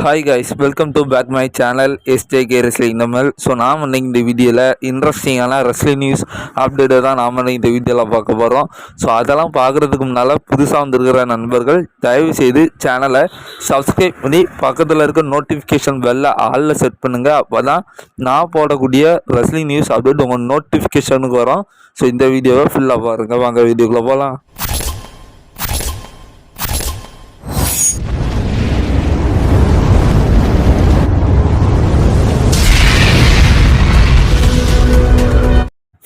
Hi guys, welcome to back my channel S J K wrestling நம்மள். So நாம் இன்னைக்கு இந்த வீடியோவில் இன்ட்ரெஸ்டிங்கான ரெஸ்லிங் நியூஸ் அப்டேட்டை தான் நாம் இன்னைக்கு இந்த வீடியோவில் பார்க்க போகிறோம். ஸோ அதெல்லாம் பார்க்குறதுக்கு முன்னால் புதுசாக வந்திருக்கிற நண்பர்கள் தயவுசெய்து சேனலை சப்ஸ்கிரைப் பண்ணி பக்கத்தில் இருக்க நோட்டிஃபிகேஷன் பெல்லை ஆளில் செட் பண்ணுங்கள். அப்போ தான் நான் போடக்கூடிய ரெஸ்லிங் நியூஸ் அப்டேட் உங்கள் நோட்டிஃபிகேஷனுக்கு வரும். ஸோ இந்த வீடியோவை ஃபுல்லாக பாருங்கள். வாங்க வீடியோக்குள்ளே போகலாம்.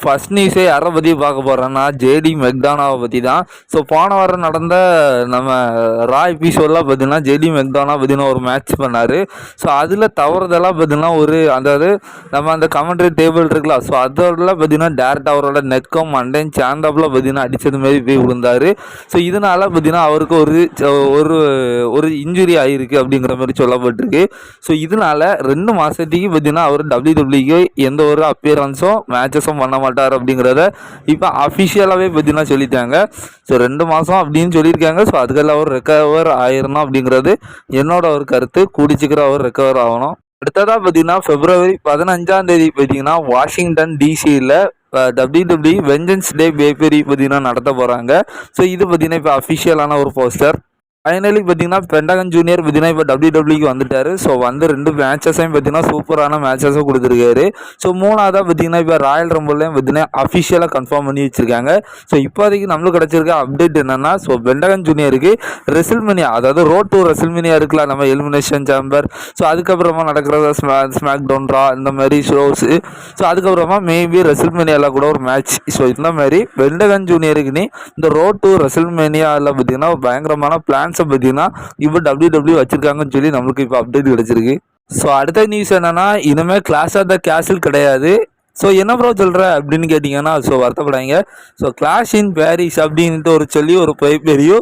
ஃபர்ஸ்ட் நியூஸே யாரை பற்றி பார்க்க போகிறோன்னா ஜேடி மெக்டானாவை பற்றி தான். ஸோ போன வாரம் நடந்த நம்ம ரா எபிசோடெலாம் பார்த்தீங்கன்னா ஜேடி மெக்டானா பார்த்தீங்கன்னா ஒரு மேட்ச் பண்ணார். ஸோ அதில் தவறுதெல்லாம் பார்த்தீங்கன்னா அதாவது நம்ம அந்த கமெண்ட்ரி டேபிள் இருக்குல்ல, ஸோ அதோட பார்த்தீங்கன்னா டேரெக்டாக அவரோட நெக்கும் மண்டையும் சாந்தாப்பில் பார்த்தீங்கன்னா அடித்தது மாரி போய் விழுந்தார். ஸோ இதனால் பார்த்தீங்கன்னா அவருக்கு ஒரு ஒரு இன்ஜுரி ஆகிருக்கு அப்படிங்கிற மாதிரி சொல்லப்பட்டிருக்கு. ஸோ இதனால் 2 மாதத்துக்கு பார்த்தீங்கன்னா அவர் WWE எந்த ஒரு அப்பியரன்ஸும் மேட்சஸும் பண்ண மாட்டார் அப்படிங்கிறத இப்போ அஃபிஷியலாகவே பார்த்தீங்கன்னா சொல்லிட்டாங்க. ஸோ 2 மாதம் அப்படின்னு சொல்லியிருக்காங்க. ஸோ அதுக்கெல்லாம் அவர் ரெக்கவர் ஆயிரணும் அப்படிங்கிறது என்னோட ஒரு கருத்து. கூடிச்சிக்கிற அவர் ரெக்கவர் ஆகணும். அடுத்ததாக பார்த்தீங்கன்னா February 15 பார்த்தீங்கன்னா வாஷிங்டன் டிசியில் WWE வெஞ்சன்ஸ் டே பேப்பரி பார்த்தீங்கன்னா நடத்த போகிறாங்க. ஸோ இது பார்த்தீங்கன்னா இப்போ அஃபிஷியலான ஒரு போஸ்டர். ஃபைனலி பார்த்தீங்கன்னா பென்டகன் ஜூனியர் பார்த்தீங்கன்னா இப்போ WWEக்கு வந்துட்டார். ஸோ வந்து 2 மேட்சஸையும் பார்த்தீங்கன்னா சூப்பரான மேட்சஸும் கொடுத்துருக்காரு. ஸோ மூணாவதாக பார்த்தீங்கன்னா இப்போ ராயல் ரம்பிள்லையும் பார்த்தீங்கன்னா அஃபிஷியலாக கன்ஃபார்ம் பண்ணி வச்சுருக்காங்க. ஸோ இப்போதைக்கு நம்மளுக்கு கிடச்சிருக்க அப்டேட் என்னென்னா, ஸோ பென்டகன் ஜூனியருக்கு ரெசில்மேனியா, அதாவது ரோட் டு ரெசில்மேனியா இருக்கலாம், நம்ம எலிமினேஷன் சாம்பர், ஸோ அதுக்கப்புறமா நடக்கிற ஸ்மாக் டவுன் ரா இந்த மாதிரி ஷோஸு, ஸோ அதுக்கப்புறமா மேபி ரெசில்மேனியாவில் கூட ஒரு மேட்ச். ஸோ இந்த மாதிரி பென்டகன் ஜூனியருக்குன்னு இந்த ரோட் டு ரெசில்மேனியாவில் பார்த்தீங்கன்னா பயங்கரமான பிளான் பார்த்தீங்கன்னா இப்போ WWE வச்சிருக்காங்கன்னு சொல்லி நம்மளுக்கு இப்போ அப்டேட் கிடைச்சிருக்கு. ஸோ அடுத்த நியூஸ் என்னன்னா, இனிமேல் கிளாஷ் ஆஃப் த கேசில் கிடையாது. ஸோ என்ன ப்ரோ சொல்கிற அப்படின்னு கேட்டிங்கன்னா, ஸோ வருத்தப்படாங்க. ஸோ கிளாஷ் இன் பாரிஸ் அப்படின்ட்டு ஒரு பெரிய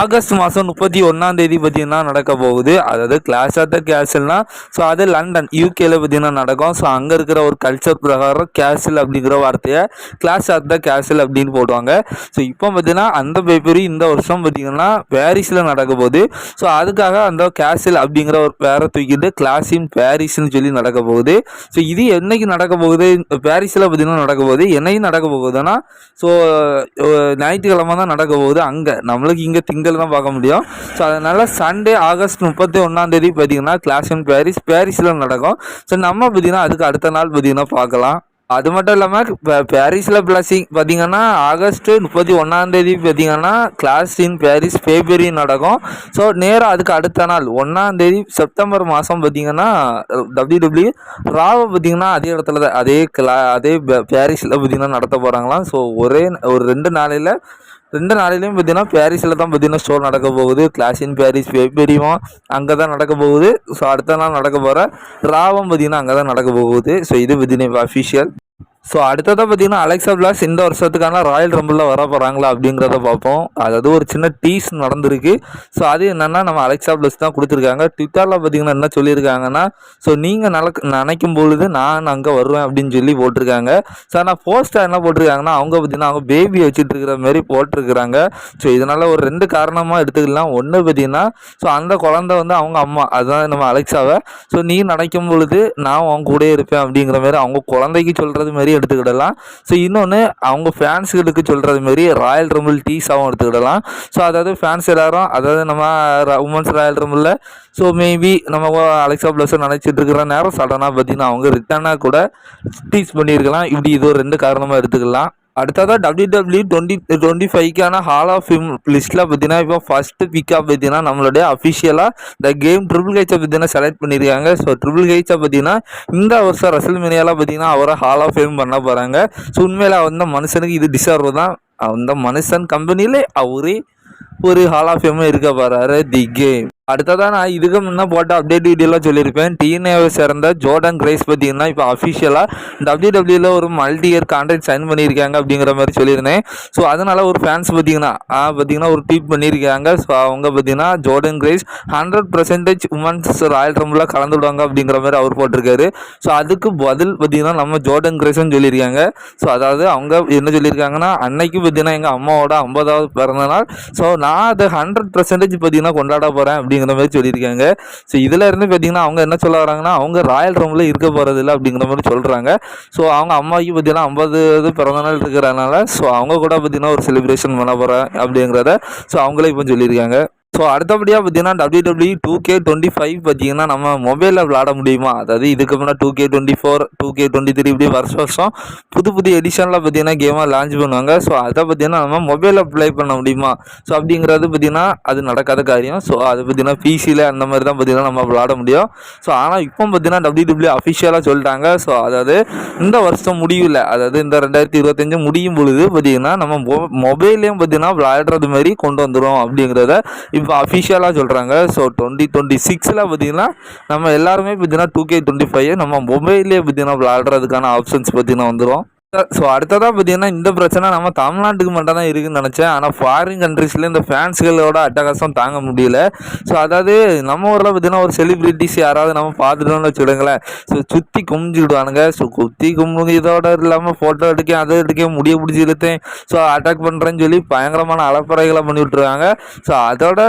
ஆகஸ்ட் மாதம் 31 பார்த்தீங்கன்னா நடக்க போகுது. அதாவது கிளாஷ் ஆஃப் த கேசில்னா ஸோ அது லண்டன் யூகேல பார்த்தீங்கன்னா நடக்கும். ஸோ அங்கே இருக்கிற ஒரு கல்ச்சர் பிரகாரம் கேசில் அப்படிங்கிற வார்த்தையை கிளாஷ் ஆஃப் த கேசில் அப்படின்னு போடுவாங்க. ஸோ இப்போ பார்த்தீங்கன்னா அந்த பேப்பரி இந்த வருஷம் பார்த்தீங்கன்னா பாரிஸில் நடக்க போகுது. ஸோ அதுக்காக அந்த கேசில் அப்படிங்கிற ஒரு பேரை தூக்கிட்டு கிளாஷ் இன் பாரிஸ்ன்னு சொல்லி நடக்க போகுது. ஸோ இது என்னைக்கு நடக்க போகுது? பாரிஸில் பார்த்தீங்கன்னா நடக்க போகுது. என்னையும் நடக்க போகுதுன்னா, ஸோ ஞாயிற்றுக்கிழமை தான் நடக்க போகுது. அங்கே நம்மளுக்கு இங்கே திங்கள் தான் பார்க்க முடியும். ஸோ அதனால் சண்டே ஆகஸ்ட் 31 பார்த்தீங்கன்னா கிளாஷ் இன் பாரிஸில் நடக்கும். ஸோ நம்ம பார்த்தீங்கன்னா அதுக்கு அடுத்த நாள் பார்த்தீங்கன்னா பார்க்கலாம். அது மட்டும் இல்லாமல் பாரிஸில் பிளஸிங் பார்த்தீங்கன்னா ஆகஸ்ட் 31 பார்த்தீங்கன்னா கிளாஷ் இன் பாரிஸ் பேப்பரி நடக்கும். ஸோ நேராக அதுக்கு அடுத்த நாள் 1 செப்டம்பர் மாதம் பார்த்தீங்கன்னா WWE ராவை பார்த்தீங்கன்னா அதே இடத்துல தான் அதே பாரிஸில் பார்த்தீங்கன்னா நடத்த போகிறாங்களாம். ஸோ ஒரு 2 நாளிலையும் பார்த்தீங்கன்னா பாரிஸில் தான் பார்த்தீங்கன்னா ஷோ நடக்க போகுது. கிளாஷ் இன் பாரிஸ் பேப்பரியும் அங்கே தான் நடக்க போகுது. ஸோ அடுத்த நாள் நடக்க போகிற ராவும் பார்த்தீங்கன்னா அங்கே தான் நடக்க போகுது. ஸோ இது பார்த்தீங்கன்னா அஃபிஷியல். ஸோ அடுத்ததாக பார்த்தீங்கன்னா அலெக்சா பிளாஸ் இந்த வருஷத்துக்கான ராயல் ரம்பிளில் வர போகிறாங்களா அப்படிங்கிறத பார்ப்போம். அதாவது ஒரு சின்ன டீஸ் நடந்திருக்கு. ஸோ அது என்னென்னா நம்ம அலெக்சா பிளாஸ் தான் கொடுத்துருக்காங்க. ட்விட்டரில் பார்த்தீங்கன்னா என்ன சொல்லியிருக்காங்கன்னா, ஸோ நீங்கள் நினைக்கும் பொழுது நான் அங்கே வருவேன் அப்படின்னு சொல்லி போட்டிருக்காங்க. ஸோ ஆனால் போஸ்ட்டாக என்ன போட்டிருக்காங்கன்னா, அவங்க பார்த்தீங்கன்னா அவங்க பேபி வச்சுட்டு இருக்கிற மாதிரி போட்டிருக்கிறாங்க. ஸோ இதனால் ஒரு 2 காரணமாக எடுத்துக்கலாம். ஒன்று பார்த்தீங்கன்னா, ஸோ அந்த குழந்தை வந்து அவங்க அம்மா, அதுதான் நம்ம அலெக்சாவை, ஸோ நீ நினைக்கும் பொழுது நான் அவங்க கூட இருப்பேன் அப்படிங்கிற மாதிரி அவங்க குழந்தைக்கு சொல்கிறது மாதிரி எடுத்துக்கிடலாம். ஸோ இன்னொன்று அவங்க ஃபேன்ஸுகளுக்கு சொல்கிறது மாரி ராயல் ரம்பிள் டீஸாகவும் எடுத்துக்கிடலாம். ஸோ அதாவது ஃபேன்ஸ் எல்லாரும், அதாவது நம்ம உமன்ஸ் ராயல் ரம்பிளில் ஸோ மேபி நம்ம அலெக்சா பிளஸ் நினச்சிட்டு இருக்கிற நேரம் சடனாக பார்த்தீங்கன்னா அவங்க ரிட்டனாக கூட டீஸ் பண்ணியிருக்கலாம். இப்படி இது ஒரு 2 காரணமாக எடுத்துக்கலாம். அடுத்ததாக WWE 2025க்கான ஹால் ஆஃப் ஃபேம் லிஸ்ட்டில் பார்த்தீங்கன்னா இப்போ ஃபஸ்ட்டு பிக்காக பார்த்தீங்கன்னா நம்மளுடைய அஃபிஷியலாக இந்த கேம் ட்ரிபிள் ஹெச்சை பார்த்தீங்கன்னா செலக்ட் பண்ணியிருக்காங்க. ஸோ ட்ரிபிள் ஹெச்சை பார்த்தீங்கன்னா இந்த வருஷம் ரெஸ்ல்மேனியாவில் பார்த்தீங்கன்னா அவரை ஹால் ஆஃப் ஃபேம் பண்ண போகிறாங்க. ஸோ உண்மையில் அந்த மனுஷனுக்கு இது டிசர்வ் தான். அந்த மனுஷன் கம்பெனியிலே அவரே ஒரு ஹால் ஆஃப் ஃபேமும் இருக்க போகிறாரு தி கேம். அடுத்ததான் நான் இதுக்கு முன்னே போட்ட அப்டேட் வீடியோலாம் சொல்லியிருப்பேன். டிஎன்ஏவை சேர்ந்த ஜோர்டன் கிரேஸ் பார்த்தீங்கன்னா இப்போ அஃபிஷியலாக WWEல ஒரு மல்டி இயர் கான்ட்ராக்ட் சைன் பண்ணியிருக்காங்க அப்படிங்கிற மாதிரி சொல்லியிருந்தேன். ஸோ அதனால் ஒரு ஃபேன்ஸ் பார்த்தீங்கன்னா ஒரு ட்வீட் பண்ணியிருக்காங்க. ஸோ அவங்க பார்த்தீங்கன்னா ஜோர்டன் கிரேஸ் 100% உமன்ஸ் ராயல் ரம்பிளில் கலந்து விடுவாங்க அப்படிங்கிற மாதிரி அவர் போட்டிருக்காரு. ஸோ அதுக்கு பதில் பார்த்தீங்கன்னா நம்ம ஜோர்டன் கிரேஸ்ன்னு சொல்லியிருக்காங்க. ஸோ அதாவது அவங்க என்ன சொல்லியிருக்காங்கன்னா, அன்னைக்கு பார்த்தீங்கன்னா எங்கள் அம்மாவோட 50வது பிறந்த நாள், ஸோ நான் அதை 100% பார்த்தீங்கன்னா கொண்டாட போகிறேன் அப்படிங்கிற மாதிரி சொல்லியிருக்காங்க. ஸோ இதில் இருந்து பார்த்தீங்கன்னா அவங்க என்ன சொல்ல வராங்கன்னா, அவங்க ராயல் ரம்பில் இருக்க போகிறது இல்லை அப்படிங்கிற மாதிரி சொல்கிறாங்க. ஸோ அவங்க அம்மாவுக்கு பார்த்தீங்கன்னா 50வது பிறந்தநாள் இருக்கிறனால ஸோ அவங்க கூட பார்த்தீங்கன்னா ஒரு செலிப்ரேஷன் பண்ண போகிறேன் அப்படிங்கிறத ஸோ அவங்களே இப்போ சொல்லியிருக்காங்க. ஸோ அடுத்தபடியாக பார்த்தீங்கன்னா WWE 2K25 பார்த்தீங்கன்னா நம்ம மொபைலில் விளாட முடியுமா? அதாவது இதுக்கு முன்னாடி 2K24 2K23 இப்படி வருஷம் புது புது எடிஷனில் பார்த்தீங்கன்னா கேமாக லான்ச் பண்ணுவாங்க. ஸோ அதை பார்த்தீங்கன்னா நம்ம மொபைலில் ப்ளே பண்ண முடியுமா? ஸோ அப்படிங்கிறது பார்த்தீங்கன்னா அது நடக்காத காரியம். ஸோ அது பார்த்தீங்கன்னா பிசியில் அந்த மாதிரி தான் பார்த்தீங்கன்னா நம்ம விளாட முடியும். ஸோ ஆனால் இப்போ பார்த்தீங்கன்னா WWE அஃபிஷியலாக சொல்லிட்டாங்க. ஸோ அதாவது இந்த வருஷம் முடியல, அதாவது இந்த 2025 முடியும் பொழுது பார்த்தீங்கன்னா நம்ம மொபைல்லையும் பார்த்தீங்கன்னா விளையாடுறது மாதிரி கொண்டு வந்துடும் அப்படிங்கிறத இப்போ அஃபிஷியலாக சொல்கிறாங்க. ஸோ 2026 பார்த்தீங்கன்னா நம்ம எல்லாருமே பார்த்தீங்கன்னா 2K25 நம்ம மொபைல்லே பார்த்தீங்கன்னா விளையாடுறதுக்கான ஆப்ஷன்ஸ் பார்த்தீங்கன்னா வந்துடும். ஸோ அடுத்ததாக பார்த்தீங்கன்னா இந்த பிரச்சனை நம்ம தமிழ்நாட்டுக்கு மட்டும் தான் இருக்குதுன்னு நினச்சேன். ஆனால் ஃபாரின் கண்ட்ரீஸில் இந்த ஃபேன்ஸுகளோட அட்டகாசம் தாங்க முடியல. ஸோ அதாவது நம்ம ஊரில் பார்த்தீங்கன்னா ஒரு செலிப்ரிட்டிஸ் யாராவது நம்ம பார்த்துட்டோம்னு வச்சுடுங்களேன், ஸோ சுற்றி கும்பிச்சுக்கிடுவானுங்க. ஸோ குத்தி கும்பிடுறதோட இல்லாமல் ஃபோட்டோ எடுக்க அதை எடுக்க முடிய பிடிச்சி இழுத்தேன், ஸோ அட்டாக் பண்ணுறேன்னு சொல்லி பயங்கரமான அலப்பறைகளை பண்ணி விட்ருவாங்க. ஸோ அதோட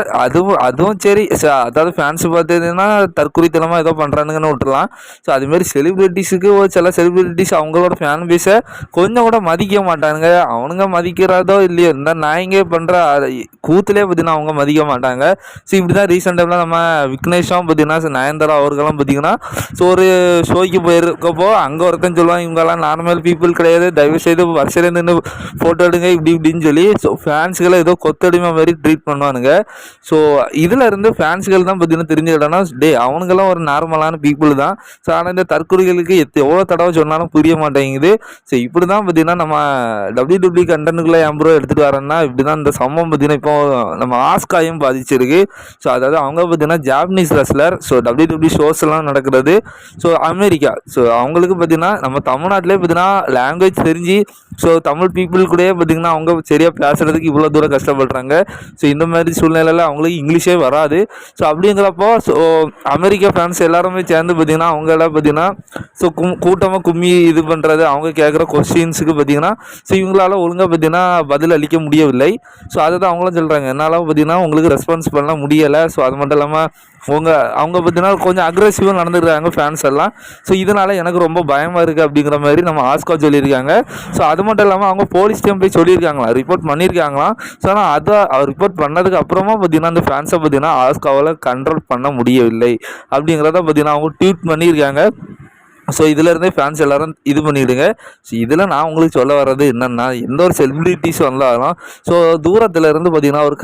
அதுவும் சரி, ஸோ அதாவது ஃபேன்ஸு பார்த்தீங்கன்னா தற்குறித்தனமாக ஏதோ பண்ணுறானுங்கன்னு விட்டுலாம். ஸோ அதுமாரி செலிப்ரிட்டிஸுக்கு ஒரு சில செலிப்ரிட்டிஸ் அவங்களோட ஃபேன் பேஸை கொஞ்சம் கூட மதிக்க மாட்டானுங்க. அவனுங்க மதிக்கிறதோ இல்லையோ இந்த நாயங்க பண்ணுற கூத்துலேயே பார்த்தீங்கன்னா அவங்க மதிக்க மாட்டாங்க. ஸோ இப்படி தான் ரீசெண்ட் டைமில் நம்ம விக்னேஷும் பார்த்தீங்கன்னா நயன்தாரா அவர்களும் பார்த்தீங்கன்னா ஸோ ஒரு ஷோய்க்கு போயிருக்கப்போ அங்கே ஒருத்தன் சொல்லுவாங்க, இவங்கெல்லாம் நார்மல் பீப்புள் கிடையாது, தயவுசெய்து வருஷத்துல நின்று ஃபோட்டோ எடுங்க இப்படி இப்படின்னு சொல்லி ஸோ ஃபேன்ஸுகளை ஏதோ கொத்தடிமை மாதிரி ட்ரீட் பண்ணுவானுங்க. ஸோ இதில் இருந்து ஃபேன்ஸுகள் தான் பார்த்தீங்கன்னா தெரிஞ்சுக்கிட்டோன்னா அவனுங்கெல்லாம் ஒரு நார்மலான பீப்புள் தான். ஸோ ஆனால் இந்த தற்கொலைகளுக்கு எவ்வளோ தடவை சொன்னாலும் புரிய மாட்டேங்குது. ஸோ இப்படி தான் பார்த்தீங்கன்னா நம்ம WWE கண்டென்ட்டுக்குள்ளே என் ப்ரோ எடுத்துகிட்டு வரேன்னா இப்படி தான் இந்த சம்பவம் பார்த்தீங்கன்னா இப்போ நம்ம ஆஸ்காயும் பாதிச்சிருக்கு. ஸோ அதாவது அவங்க பார்த்தீங்கன்னா ஜாப்பனீஸ் ரெஸ்லர். ஸோ WWE ஷோஸ்லாம் நடக்கிறது ஸோ அமெரிக்கா. ஸோ அவங்களுக்கு பார்த்தீங்கன்னா நம்ம தமிழ்நாட்டிலே பார்த்தீங்கன்னா லாங்குவேஜ் தெரிஞ்சு ஸோ தமிழ் பீப்புள் கூடயே பார்த்தீங்கன்னா அவங்க சரியாக பேசுகிறதுக்கு இவ்வளோ தூரம் கஷ்டப்படுறாங்க. ஸோ இந்த மாதிரி சூழ்நிலையில் அவங்களுக்கு இங்கிலீஷே வராது. ஸோ அப்படிங்கிறப்போ ஸோ அமெரிக்கா ஃபேன்ஸ் எல்லாருமே சேர்ந்து பார்த்தீங்கன்னா அவங்களாம் பார்த்தீங்கன்னா ஸோ கூட்டமாக கும்மி இது பண்ணுறது, அவங்க கேட்குற கொஸ்டின்ஸுக்கு பார்த்தீங்கன்னா ஸோ இவங்களால ஒழுங்காக பார்த்தீங்கன்னா பதில் அளிக்க முடியவில்லை. ஸோ அதை தான் அவங்களும் சொல்கிறாங்க, என்னால் பார்த்தீங்கன்னா உங்களுக்கு ரெஸ்பான்ஸ் பண்ண முடியலை. ஸோ அது மட்டும் இல்லாமல் அவங்க பார்த்தீங்கன்னா கொஞ்சம் அக்ரெசிவாக நடந்துருக்காங்க ஃபேன்ஸ் எல்லாம். ஸோ இதனால் எனக்கு ரொம்ப பயமாக இருக்குது அப்படிங்கிற மாதிரி நம்ம ஆஸ்கா சொல்லியிருக்காங்க. ஸோ அது மட்டும் இல்லாமல் அவங்க போலீஸ்டையும் போய் சொல்லியிருக்காங்களா, ரிப்போர்ட் பண்ணியிருக்காங்களாம். ஸோ ஆனால் அதை ரிப்போர்ட் பண்ணதுக்கு அப்புறமா பார்த்தீங்கன்னா அந்த ஃபேன்ஸை பார்த்தீங்கன்னா ஆஸ்காவால் கண்ட்ரோல் பண்ண முடியவில்லை அப்படிங்கிறத பார்த்தீங்கன்னா அவங்க ட்வீட் பண்ணியிருக்காங்க. ஸோ இதிலேருந்தே ஃபேன்ஸ் எல்லோரும் இது பண்ணிவிடுங்க. ஸோ இதில் நான் உங்களுக்கு சொல்ல வர்றது என்னென்னா, எந்த ஒரு செலிப்ரிட்டிஸ் வந்தாலும் ஸோ தூரத்தில் இருந்து பார்த்தீங்கன்னா ஒரு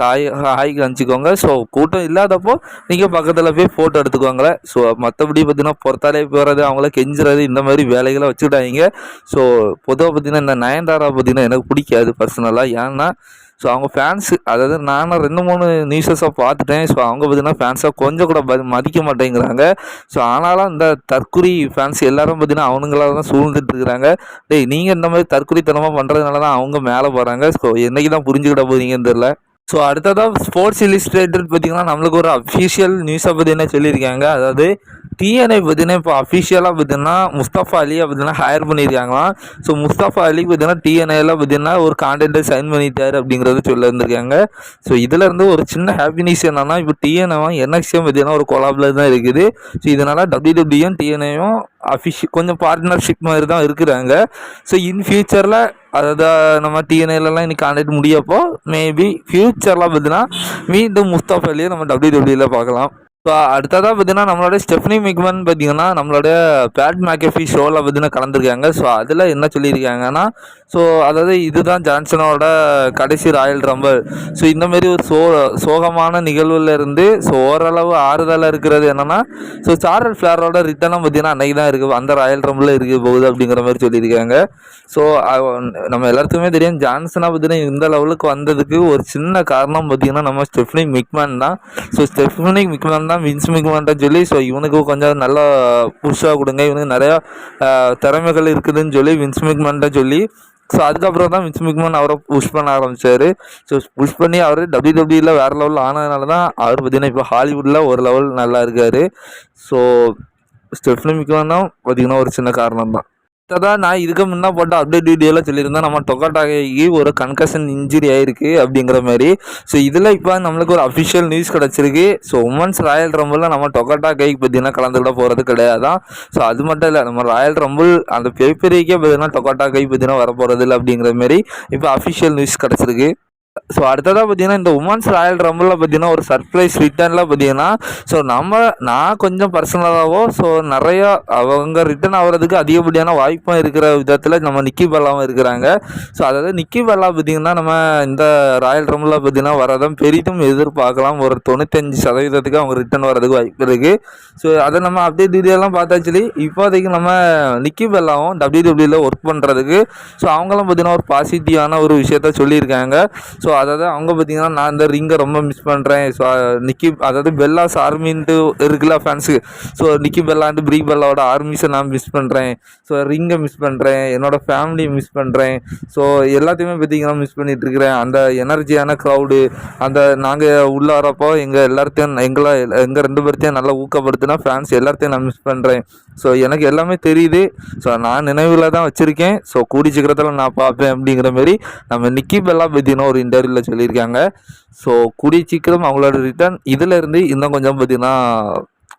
ஹாய் காமிச்சிக்கோங்க. ஸோ கூட்டம் இல்லாதப்போ நீங்கள் பக்கத்தில் போய் ஃபோட்டோ எடுத்துக்கோங்களேன். ஸோ மற்றபடி பார்த்தீங்கன்னா பொறுத்தாலே போகிறது, அவங்கள கெஞ்சுறது, இந்த மாதிரி வேலைகளை வச்சுக்கிட்டாங்க. ஸோ பொதுவாக பார்த்தீங்கன்னா இந்த நயன்தாரா பார்த்தீங்கன்னா எனக்கு பிடிக்காது பர்சனலாக. ஏன்னா ஸோ அவங்க ஃபேன்ஸு, அதாவது நானும் 2-3 நியூஸஸாக பார்த்துட்டேன். ஸோ அவங்க பார்த்தீங்கன்னா ஃபேன்ஸாக கொஞ்சம் கூட மதிக்க மாட்டேங்கிறாங்க. ஸோ ஆனாலும் இந்த தற்குறி ஃபேன்ஸ் எல்லாரும் பார்த்தீங்கன்னா அவனுங்களால தான் சூழ்ந்துட்டு இருக்கிறாங்க. நீங்கள் இந்த மாதிரி தற்குறித்தனமாக பண்ணுறதுனால தான் அவங்க மேலே போகிறாங்க. ஸோ என்றைக்கு தான் புரிஞ்சுக்கிட போகிறீங்கன்னு தெரியல. ஸோ அடுத்ததாக ஸ்போர்ட்ஸ் இல்லஸ்ட்ரேட்டட் பார்த்தீங்கன்னா நம்மளுக்கு ஒரு அஃபிஷியல் நியூஸை பார்த்தீங்கன்னா சொல்லியிருக்காங்க. அதாவது டிஎன்ஐ பார்த்தீங்கன்னா இப்போ அஃபிஷியலாக பார்த்தீங்கன்னா முஸ்தஃபா அலியை பார்த்தீங்கன்னா ஹையர் பண்ணியிருக்காங்களாம். ஸோ முஸ்தஃபா அலி பார்த்தீங்கன்னா டிஎன்ஐயில் பார்த்தீங்கன்னா ஒரு கான்டென்ட்டை சைன் பண்ணிட்டார் அப்படிங்கிறது சொல்லியிருந்திருக்காங்க. ஸோ இதில் இருந்து ஒரு சின்ன ஹாப்பினஸ் என்னன்னா, இப்போ டிஎன்ஐவும் என்எக்ஸியும் பார்த்தீங்கன்னா ஒரு கொலாபில் தான் இருக்குது. ஸோ இதனால் WWEயும் டிஎன்ஐயும் கொஞ்சம் பார்ட்னர்ஷிப் மாதிரி தான் இருக்கிறாங்க. ஸோ இன் ஃபியூச்சரில் அதாவது நம்ம டிஎன்ஐலலாம் இன்னைக்கு கான்டாக்ட் முடியப்போ மேபி ஃபியூச்சரில் பார்த்தீங்கன்னா மீண்டும் முஸ்தஃபா அலியை நம்ம WWEயில் பார்க்கலாம். ஸோ அடுத்ததாக பார்த்தீங்கன்னா நம்மளோட ஸ்டெஃப்னி மெக்மன் பார்த்தீங்கன்னா நம்மளோட பேட் மேக்கஃபி ஷோவில் பார்த்தீங்கன்னா கலந்துருக்காங்க. ஸோ அதில் என்ன சொல்லியிருக்காங்கன்னா, ஸோ அதாவது இதுதான் ஜான்சனோட கடைசி ராயல் ரம்பிள். ஸோ இந்தமாரி ஒரு சோகமான நிகழ்வில் இருந்து ஸோ ஓரளவு ஆறுதலாக இருக்கிறது என்னென்னா, ஸோ சார்லட் ஃப்ளேரோட ரிட்டர்னும் பார்த்தீங்கன்னா அன்றைக்கி தான் இருக்குது, அந்த ராயல் ரம்பிள் இருக்க போகுது அப்படிங்கிற மாதிரி சொல்லியிருக்காங்க. ஸோ நம்ம எல்லாத்துக்குமே தெரியும் ஜான்சனாக பார்த்தீங்கன்னா இந்த லெவலுக்கு வந்ததுக்கு ஒரு சின்ன காரணம் பார்த்தீங்கன்னா நம்ம ஸ்டெஃப்னி மெக்மேன் தான். ஸோ ஸ்டெஃப்னி மெக்மேன் தான் வின்ஸ் மெக்மேன்ட்ட சொல்லி ஸோ இவனுக்கு கொஞ்சம் நல்லா புதுசாக கொடுங்க, இவனுக்கு நிறையா திறமைகள் இருக்குதுன்னு சொல்லி வின்ஸ் மெக்மேன்ட்ட சொல்லி ஸோ அதுக்கப்புறம் தான் வின்ஸ் மெக்மேன் அவரை புஷ் பண்ண ஆரம்பித்தார். ஸோ புஷ் பண்ணி அவர் WWEயில் வேறு லெவலில் ஆனதுனால தான் அவர் பார்த்தீங்கன்னா இப்போ ஹாலிவுட்டில் ஒரு லெவல் நல்லா இருக்கார். ஸோ ஸ்டெஃப்னி மெக்மேனும் பார்த்திங்கன்னா ஒரு சின்ன காரணம் தான். அதான் நான் இதுக்கு முன்ன போட்ட அப்டேட் வீடியோவில் சொல்லியிருந்தேன், நம்ம டொகாட்டாக்கு ஒரு கன்கஷன் இன்ஜுரி ஆயிருக்கு அப்படிங்கிற மாதிரி. ஸோ இதில் இப்போ நம்மளுக்கு ஒரு அஃபிஷியல் நியூஸ் கிடச்சிருக்கு. ஸோ உமன்ஸ் ராயல் ரம்பிளில் நம்ம டொகாட்டா கைக்கு பார்த்தீங்கன்னா கலந்துக்கிட போகிறது கிடையாதான். ஸோ அது மட்டும் இல்லை, நம்ம ராயல் ரம்பிள் அந்த பெரியக்கே பார்த்தீங்கன்னா டொகாட்டா கை பார்த்தீங்கன்னா வர போகிறது இல்லை அப்படிங்கிற மாதிரி இப்போ அஃபிஷியல் நியூஸ் கிடச்சிருக்கு. ஸோ அடுத்ததாக பார்த்தீங்கன்னா இந்த உமன்ஸ் ராயல் ரம்பிளில் பார்த்தீங்கன்னா ஒரு சர்ப்ரைஸ் ரிட்டர்னில் பார்த்தீங்கன்னா ஸோ நான் கொஞ்சம் பர்சனலாகவோ ஸோ நிறையா அவங்க ரிட்டர்ன் ஆகிறதுக்கு அதிகப்படியான வாய்ப்பும் இருக்கிற விதத்தில் நம்ம நிக்கி பெல்லாவும் இருக்கிறாங்க. ஸோ அதாவது நிக்கி பெல்லா பார்த்தீங்கன்னா நம்ம இந்த ராயல் ரம்பிளில் பார்த்தீங்கன்னா வரதான் பெரிதும் எதிர்பார்க்கலாம். ஒரு 95% அவங்க ரிட்டர்ன் வரதுக்கு வாய்ப்பு இருக்குது. ஸோ அதை நம்ம அப்டேட் வீடியோலாம் பார்த்தாச்சுலி இப்போதைக்கு நம்ம நிக்கி பெல்லாவும் WWE ஒர்க் பண்ணுறதுக்கு ஸோ அவங்களும் பார்த்தீங்கன்னா ஒரு பாசிட்டிவான ஒரு விஷயத்த சொல்லியிருக்காங்க. ஸோ அதாவது அவங்க பார்த்தீங்கன்னா நான் இந்த ரிங்கை ரொம்ப மிஸ் பண்ணுறேன். ஸோ நிக்கி அதாவது பெல்லாஸ் ஆர்மின்ட்டு இருக்குல்ல ஃபேன்ஸுக்கு, ஸோ நிக்கி பெல்லான்ட்டு ப்ரீ பெல்லாவோட ஆர்மிஸை நான் மிஸ் பண்ணுறேன். ஸோ ரிங்கை மிஸ் பண்ணுறேன், என்னோடய ஃபேமிலியை மிஸ் பண்ணுறேன். ஸோ எல்லாத்தையுமே பார்த்தீங்கன்னா மிஸ் பண்ணிகிட்ருக்கிறேன். அந்த எனர்ஜியான க்ரௌடு, அந்த நாங்கள் உள்ளே வரப்போ எல்லாத்தையும் எங்கள் 2 பேர்த்தையும் நல்லா ஊக்கப்படுத்தினா ஃபேன்ஸ் எல்லாத்தையும் நான் மிஸ் பண்ணுறேன். ஸோ எனக்கு எல்லாமே தெரியுது. ஸோ நான் நினைவில் தான் வச்சுருக்கேன். ஸோ கூடி சீக்கிரத்தில் நான் பார்ப்பேன் அப்படிங்கிற மாதிரி நம்ம நிக்கி பெல்லா பார்த்தீங்கன்னா ஒரு இன்டர்வியூவில் சொல்லியிருக்காங்க. ஸோ கூடிய சீக்கிரம் அவங்களோட ரிட்டர்ன் இதிலேருந்து இன்னும் கொஞ்சம் பார்த்தீங்கன்னா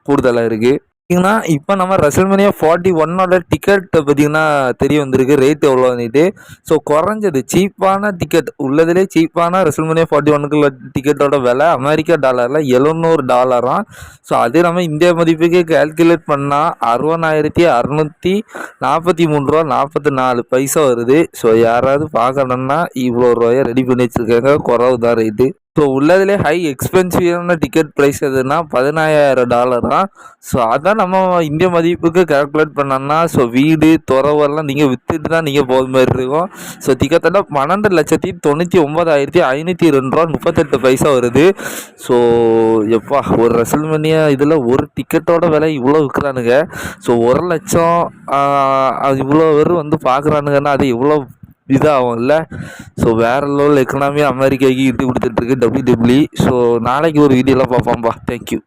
கூடுதலாக இருக்குது. பார்த்தீங்கன்னா இப்போ நம்ம ரெசல்மேனியா 41 டிக்கெட்டை பார்த்தீங்கன்னா தெரிய வந்திருக்கு ரேட் எவ்வளோன்னுட்டு. ஸோ குறைஞ்சது சீப்பான டிக்கெட் உள்ளதுலேயே சீப்பான ரெசல்மேனியா 41 டிக்கெட்டோட விலை அமெரிக்கா டாலரில் $700. ஸோ அதே நம்ம இந்திய மதிப்புக்கு கால்குலேட் பண்ணால் $66,643.44 வருது. ஸோ யாராவது பார்க்கணுன்னா இவ்வளோ ரூபாயை ரெடி பண்ணி வச்சுருக்காங்க, குறவு தான் ரேட்டு. ஸோ உள்ளதுலேயே ஹை எக்ஸ்பென்சிவான டிக்கெட் ப்ரைஸ் எதுனா $17,000. ஸோ அதான் நம்ம இந்திய மதிப்புக்கு கால்குலேட் பண்ணோம்னா ஸோ வீடு துறவெல்லாம் நீங்கள் விற்றுட்டு தான் நீங்கள் போகிற மாதிரி இருக்கும். ஸோ கிட்டத்தட்ட $12,99,502.38 வருது. ஸோ எப்பா ஒரு ரெசல்மேனியா இதில் ஒரு டிக்கெட்டோட விலை இவ்வளோ விற்கிறானுங்க. ஸோ 1 லட்சம் அது இவ்வளோ பேர் வந்து பார்க்குறானுங்கன்னா அது இவ்வளோ இதாகும்ல. ஸோ வேறு லெவல் எக்கனாமி அமெரிக்காவுக்கு இட்டு கொடுத்துட்ருக்கு WWE. ஸோ நாளைக்கு ஒரு வீடியோலாம் பார்ப்போம்ப்பா. தேங்க்யூ.